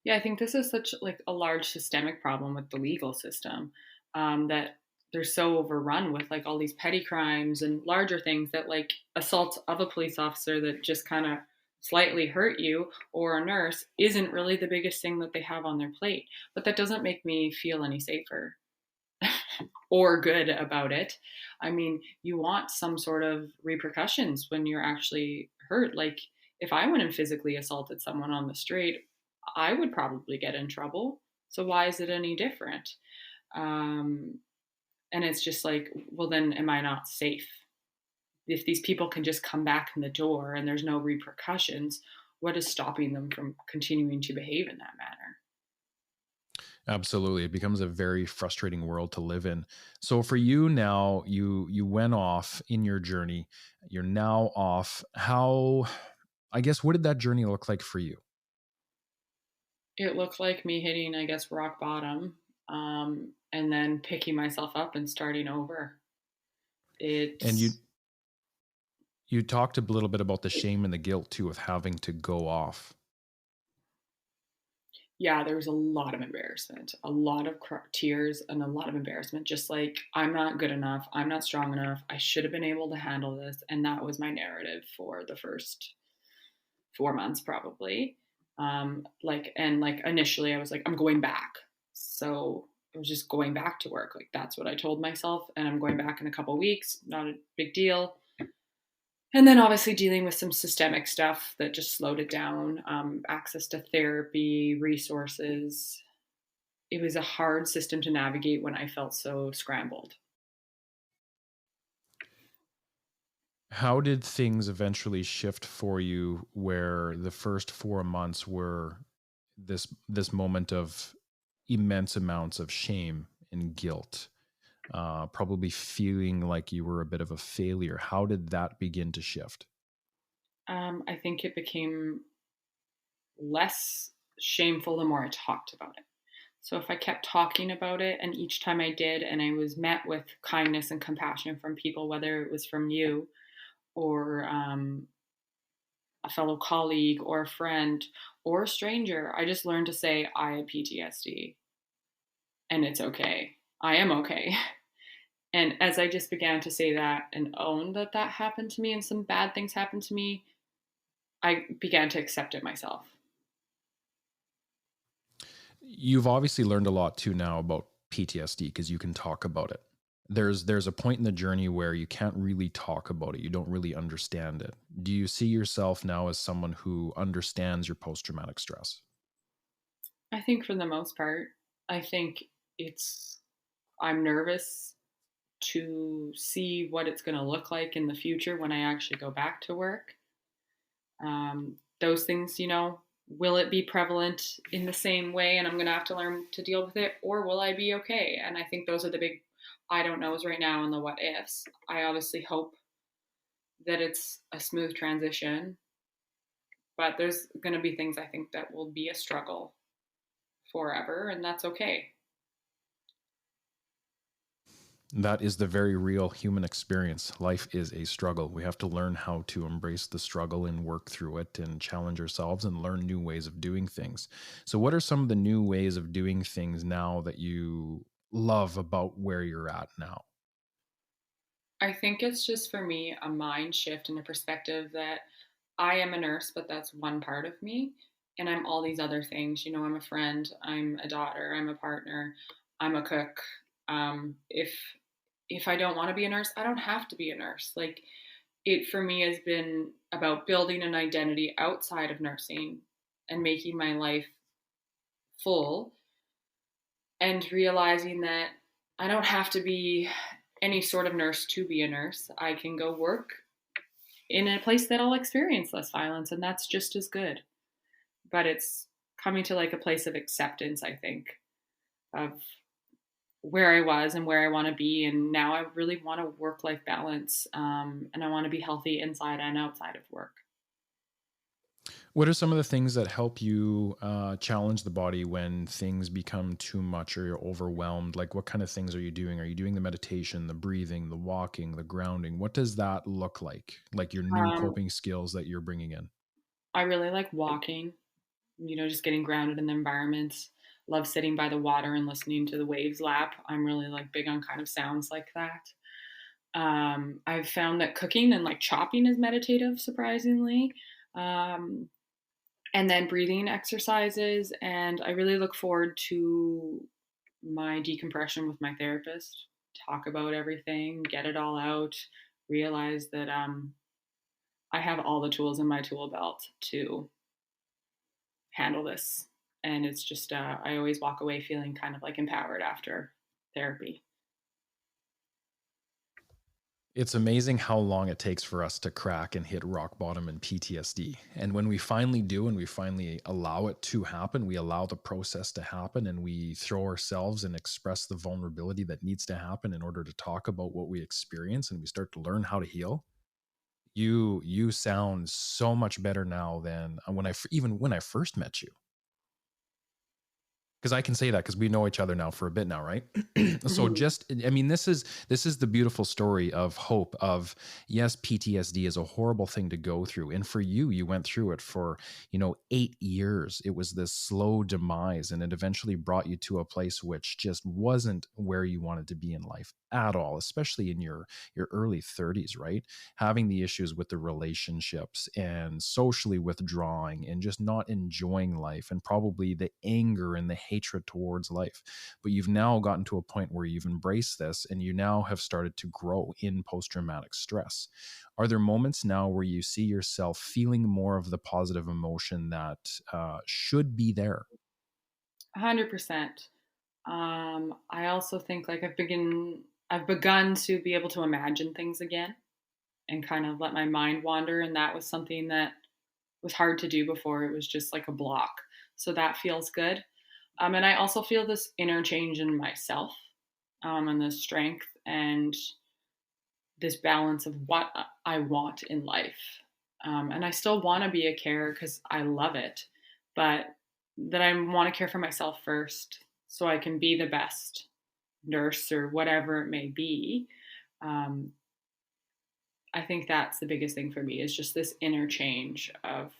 Yeah, I think this is such like a large systemic problem with the legal system, that they're so overrun with like all these petty crimes and larger things, that like assault of a police officer that just kind of slightly hurt you, or a nurse, isn't really the biggest thing that they have on their plate. But that doesn't make me feel any safer or good about it. I mean, you want some sort of repercussions when you're actually hurt. Like, if I went and physically assaulted someone on the street, I would probably get in trouble. So why is it any different? Um, and it's just like, well, then am I not safe? If these people can just come back in the door and there's no repercussions, what is stopping them from continuing to behave in that manner?
Absolutely. It becomes a very frustrating world to live in. So for you now, you went off in your journey. You're now off. How, I guess, what did that journey look like for you?
It looked like me hitting, I guess, rock bottom, and then picking myself up and starting over.
And you
It's,
you talked a little bit about the shame and the guilt too of having to go off.
yeah, there was a lot of embarrassment, a lot of tears, and a lot of embarrassment. Just like, I'm not good enough, I'm not strong enough, I should have been able to handle this. And that was my narrative for the first 4 months, probably. Like, and like initially, I was like, I'm going back. So was just going back to work. Like that's what I told myself. And I'm going back in a couple weeks, not a big deal. And then obviously dealing with some systemic stuff that just slowed it down, access to therapy, resources. It was a hard system to navigate when I felt so scrambled.
How did things eventually shift for you where the first 4 months were this moment of immense amounts of shame and guilt, probably feeling like you were a bit of a failure? How did that begin to shift?
I think it became less shameful the more I talked about it. So if I kept talking about it, and each time I did, and I was met with kindness and compassion from people, whether it was from you or a fellow colleague or a friend or a stranger, I just learned to say, I have PTSD and it's okay. I am okay. And as I just began to say that and own that that happened to me and some bad things happened to me, I began to accept it myself.
You've obviously learned a lot too now about PTSD because you can talk about it. There's a point in the journey where you can't really talk about it. You don't really understand it. Do you see yourself now as someone who understands your post-traumatic stress?
I think for the most part, I think it's, I'm nervous to see what it's going to look like in the future when I actually go back to work. Those things, will it be prevalent in the same way and I'm going to have to learn to deal with it, or will I be okay? And I think those are the big I don't knows right now and the what ifs. I obviously hope that it's a smooth transition, but there's going to be things I think that will be a struggle forever, and that's okay.
That is the very real human experience. Life is a struggle. We have to learn how to embrace the struggle and work through it and challenge ourselves and learn new ways of doing things. So, what are some of the new ways of doing things now that you love about where you're at now?
I think it's just for me a mind shift and a perspective that I am a nurse, but that's one part of me. And I'm all these other things. I'm a friend, I'm a daughter, I'm a partner, I'm a cook. If I don't want to be a nurse, I don't have to be a nurse. Like it for me has been about building an identity outside of nursing and making my life full and realizing that I don't have to be any sort of nurse to be a nurse. I can go work in a place that I'll experience less violence, and that's just as good. But it's coming to like a place of acceptance, I think, of where I was and where I want to be. And now I really want a work life balance, and I want to be healthy inside and outside of work.
What are some of the things that help you challenge the body when things become too much or you're overwhelmed? Like, what kind of things are you doing? Are you doing the meditation, the breathing, the walking, the grounding? What does that look like? Like your new
Um,
coping skills that you're bringing in?
I really like walking, just getting grounded in the environment. Love sitting by the water and listening to the waves lap. I'm really like big on kind of sounds like that. I've found that cooking and like chopping is meditative, surprisingly. Um, and then breathing exercises. And I really look forward to my decompression with my therapist, talk about everything, get it all out, realize that I have all the tools in my tool belt to handle this. And it's just, I always walk away feeling kind of like empowered after therapy.
It's amazing how long it takes for us to crack and hit rock bottom in PTSD. And when we finally do and we finally allow it to happen, we allow the process to happen and we throw ourselves and express the vulnerability that needs to happen in order to talk about what we experience and we start to learn how to heal. You sound so much better now than even when I first met you. Because I can say that because we know each other now for a bit now, right? So
Mhm.
just, I mean, this is the beautiful story of hope of, yes, PTSD is a horrible thing to go through. And for you, you went through it for, 8 years. It was this slow demise and it eventually brought you to a place which just wasn't where you wanted to be in life at all, especially in your early 30s, right? Having the issues with the relationships and socially withdrawing and just not enjoying life and probably the anger and the hatred towards life. But you've now gotten to a point where you've embraced this and you now have started to grow in post-traumatic stress. Are there moments now where you see yourself feeling more of the positive emotion that should be there?
100%. I also think like I've begun to be able to imagine things again and kind of let my mind wander, and that was something that was hard to do before. It was just like a block. So that feels good. And I also feel this inner change in myself, and the strength and this balance of what I want in life. And I still want to be a carer because I love it, but that I want to care for myself first so I can be the best nurse or whatever it may be. Um, I think that's the biggest thing for me is just this inner change of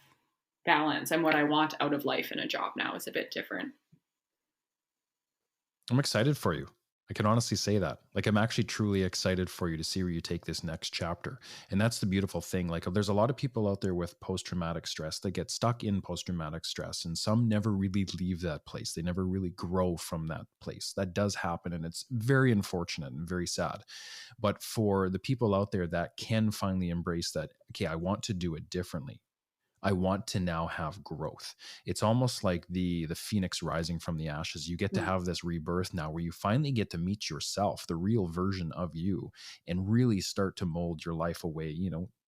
balance, and what I want out of life in a job now is a bit different.
I'm excited for you. I can honestly say that. Like, I'm actually truly excited for you to see where you take this next chapter. And that's the beautiful thing. Like, there's a lot of people out there with post-traumatic stress that get stuck in post-traumatic stress, and some never really leave that place. They never really grow from that place. That does happen, and it's very unfortunate and very sad. But for the people out there that can finally embrace that, okay, I want to do it differently. I want to now have growth. It's almost like the phoenix rising from the ashes. You get to
Mm.
have this rebirth now where you finally get to meet yourself, the real version of you, and really start to mold your life away,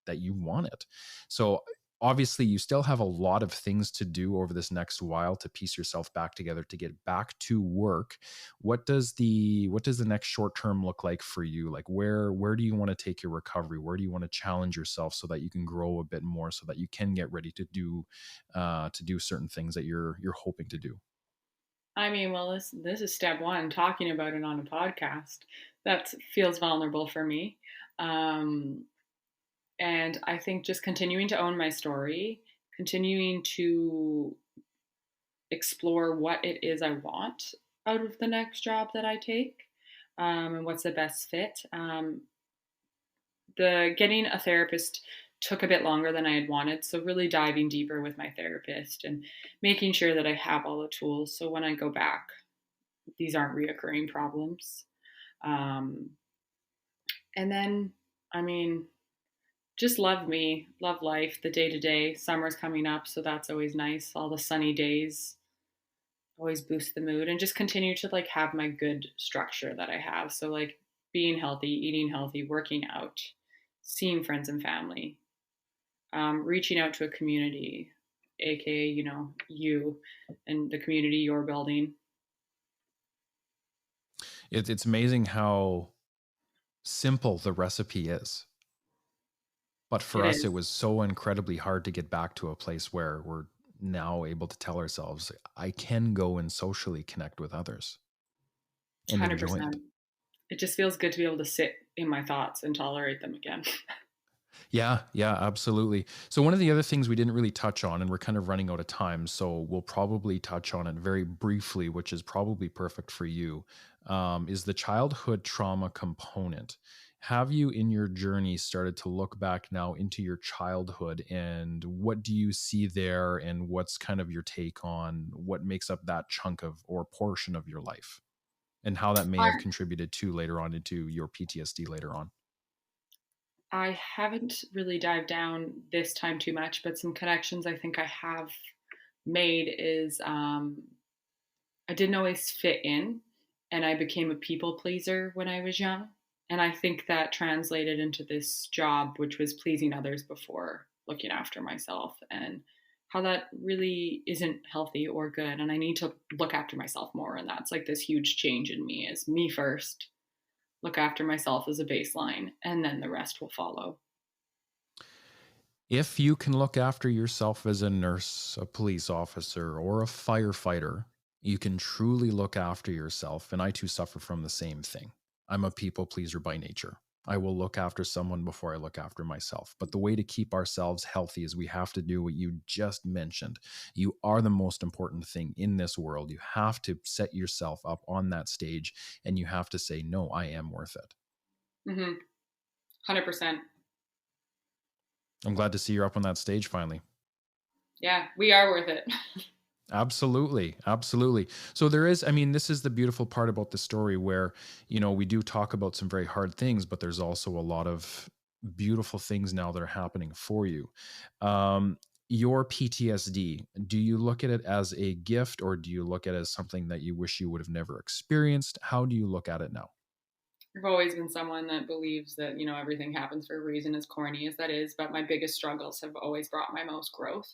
that you want it. So obviously you still have a lot of things to do over this next while to piece yourself back together to get back to work. What does the next short term look like for you? Like, where do you want to take your recovery? Where do you want to challenge yourself so that you can grow a bit more, so that you can get ready to do certain things that you're hoping to do?
I mean, well, this is step one, talking about it on a podcast. That feels vulnerable for me. Um, and I think just continuing to own my story, continuing to explore what it is I want out of the next job that I take, and what's the best fit. The getting a therapist took a bit longer than I had wanted, so really diving deeper with my therapist and making sure that I have all the tools so when I go back, these aren't reoccurring problems. Um, and then, I mean, just love me, love life, the day to day. Summer's coming up, so that's always nice. All the sunny days always boost the mood, and just continue to like have my good structure that I have. So like being healthy, eating healthy, working out, seeing friends and family, reaching out to a community, aka you and the community you're building.
It's amazing how simple the recipe is. But for
It
us,
is
it was so incredibly hard to get back to a place where we're now able to tell ourselves, I can go and socially connect with others and enjoy it.
100%. It just feels good to be able to sit in my thoughts and tolerate them again.
Yeah, yeah, absolutely. So one of the other things we didn't really touch on, and we're kind of running out of time, so we'll probably touch on it very briefly, which is probably perfect for you, is the childhood trauma component. Have you, in your journey, started to look back now into your childhood, and what do you see there, and what's kind of your take on what makes up that chunk of or portion of your life, and how that may have contributed to later on into your PTSD later on?
I haven't really dived down this time too much, but some connections I think I have made is I didn't always fit in, and I became a people pleaser when I was young. And I think that translated into this job, which was pleasing others before looking after myself, and how that really isn't healthy or good. And I need to look after myself more. And that's like this huge change in me is me first, look after myself as a baseline, and then the rest will follow.
If you can look after yourself as a nurse, a police officer, or a firefighter, you can truly look after yourself. And I too suffer from the same thing. I'm a people pleaser by nature. I will look after someone before I look after myself. But the way to keep ourselves healthy is we have to do what you just mentioned. You are the most important thing in this world. You have to set yourself up on that stage and you have to say, no, I am worth it.
100%.
I'm glad to see you're up on that stage finally.
Yeah, we are worth it.
Absolutely. Absolutely. So there is, I mean, this is the beautiful part about the story where, we do talk about some very hard things, but there's also a lot of beautiful things now that are happening for you. Um, your PTSD, do you look at it as a gift or do you look at it as something that you wish you would have never experienced? How do you look at it now?
I've always been someone that believes that, everything happens for a reason, as corny as that is, but my biggest struggles have always brought my most growth.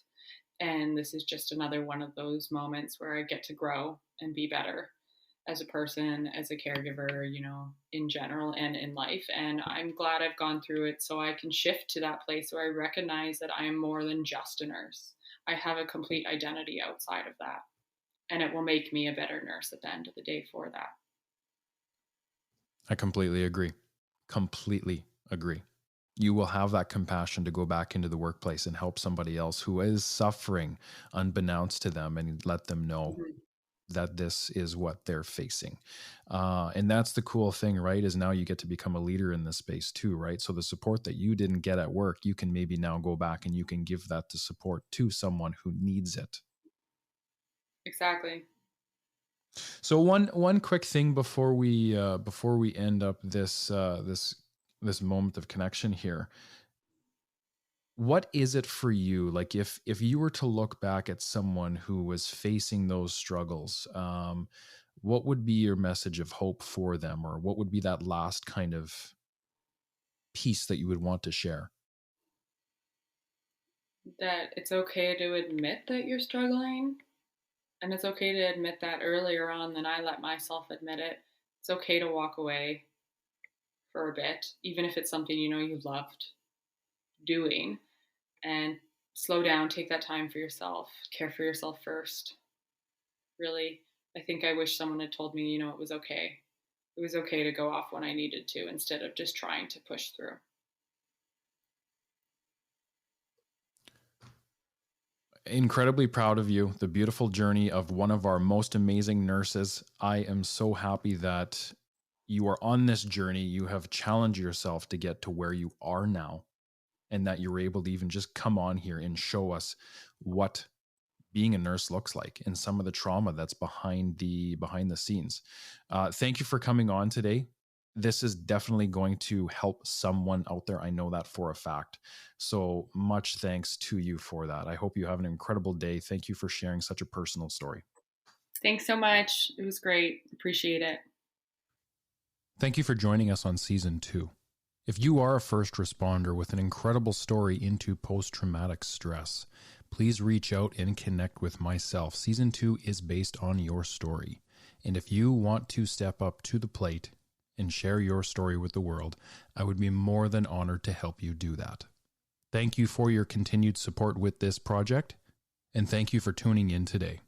And this is just another one of those moments where I get to grow and be better as a person, as a caregiver, in general and in life. And I'm glad I've gone through it so I can shift to that place where I recognize that I am more than just a nurse. I have a complete identity outside of that. And it will make me a better nurse at the end of the day for that.
I completely agree. Completely agree. You will have that compassion to go back into the workplace and help somebody else who is suffering unbeknownst to them and let them know
Mhm.
that this is what they're facing. And that's the cool thing, right? Is now you get to become a leader in this space too, right? So the support that you didn't get at work, you can maybe now go back and you can give that to support to someone who needs it.
Exactly.
So one quick thing before we end up this moment of connection here. What is it for you? Like if you were to look back at someone who was facing those struggles, what would be your message of hope for them, or what would be that last kind of piece that you would want to share?
That it's okay to admit that you're struggling. And it's okay to admit that earlier on than I let myself admit it. It's okay to walk away for a bit, even if it's something you loved doing, and slow down, take that time for yourself, care for yourself first. Really, I think I wish someone had told me, it was okay. It was okay to go off when I needed to instead of just trying to push through.
Incredibly proud of you. The beautiful journey of one of our most amazing nurses. I am so happy that you are on this journey. You have challenged yourself to get to where you are now, and that you're able to even just come on here and show us what being a nurse looks like and some of the trauma that's behind the scenes. Thank you for coming on today. This is definitely going to help someone out there. I know that for a fact. So much thanks to you for that. I hope you have an incredible day. Thank you for sharing such a personal story.
Thanks so much. It was great. Appreciate it.
Thank you for joining us on season 2. If you are a first responder with an incredible story into post-traumatic stress, please reach out and connect with myself. Season 2 is based on your story. And if you want to step up to the plate and share your story with the world, I would be more than honored to help you do that. Thank you for your continued support with this project, and thank you for tuning in today.